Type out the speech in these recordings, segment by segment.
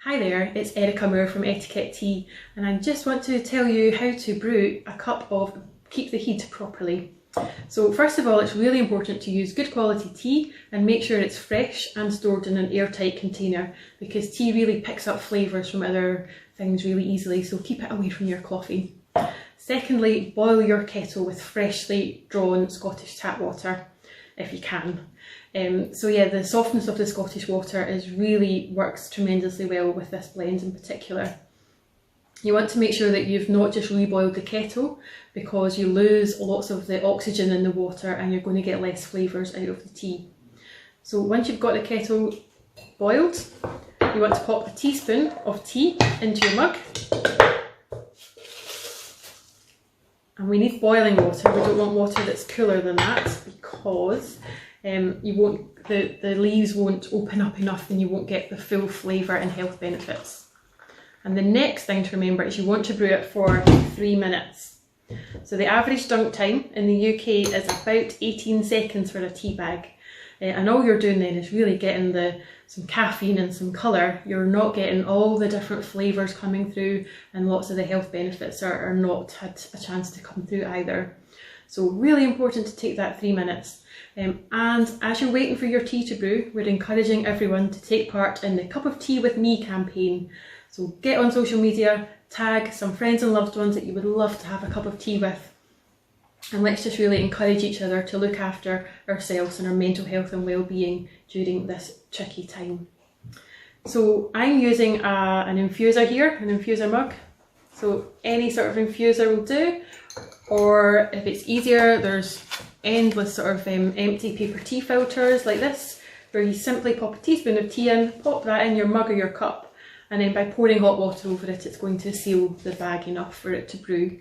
Hi there, it's Erica Moore from Etiquette Tea, and I just want to tell you how to brew a cup of Keep the Heid properly. So first of all, it's really important to use good quality tea and make sure it's fresh and stored in an airtight container, because tea really picks up flavours from other things really easily, so keep it away from your coffee. Secondly, boil your kettle with freshly drawn Scottish tap water if you can. So yeah, the softness of the Scottish water really works tremendously well with this blend in particular. You want to make sure that you've not just reboiled the kettle, because you lose lots of the oxygen in the water and you're going to get less flavours out of the tea. So once you've got the kettle boiled, you want to pop a teaspoon of tea into your mug. And we need boiling water. We don't want water that's cooler than that, because the leaves won't open up enough and you won't get the full flavour and health benefits. And the next thing to remember is you want to brew it for 3 minutes. So the average dunk time in the UK is about 18 seconds for a tea bag. And all you're doing then is really getting some caffeine and some colour. You're not getting all the different flavours coming through, and lots of the health benefits are not had a chance to come through either. So really important to take that 3 minutes. And as you're waiting for your tea to brew, we're encouraging everyone to take part in the Cup of Tea with Me campaign. So get on social media, tag some friends and loved ones that you would love to have a cup of tea with. And let's just really encourage each other to look after ourselves and our mental health and well-being during this tricky time. So I'm using an infuser here, an infuser mug. So any sort of infuser will do, or if it's easier, there's endless sort of empty paper tea filters like this, where you simply pop a teaspoon of tea in, pop that in your mug or your cup, and then by pouring hot water over it, it's going to seal the bag enough for it to brew.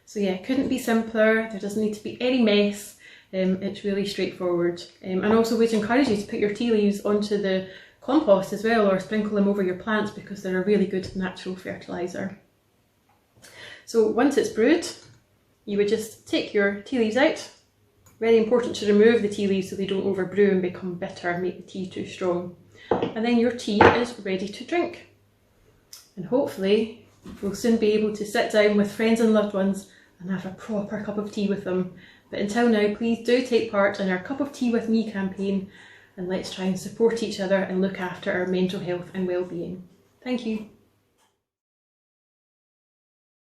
So yeah, couldn't be simpler. There doesn't need to be any mess. It's really straightforward. And also we'd encourage you to put your tea leaves onto the compost as well, or sprinkle them over your plants, because they're a really good natural fertiliser. So once it's brewed, you would just take your tea leaves out. Very important to remove the tea leaves so they don't overbrew and become bitter and make the tea too strong. And then your tea is ready to drink. And hopefully we'll soon be able to sit down with friends and loved ones and have a proper cup of tea with them. But until now, please do take part in our Cup of Tea with Me campaign, and let's try and support each other and look after our mental health and well-being. Thank you.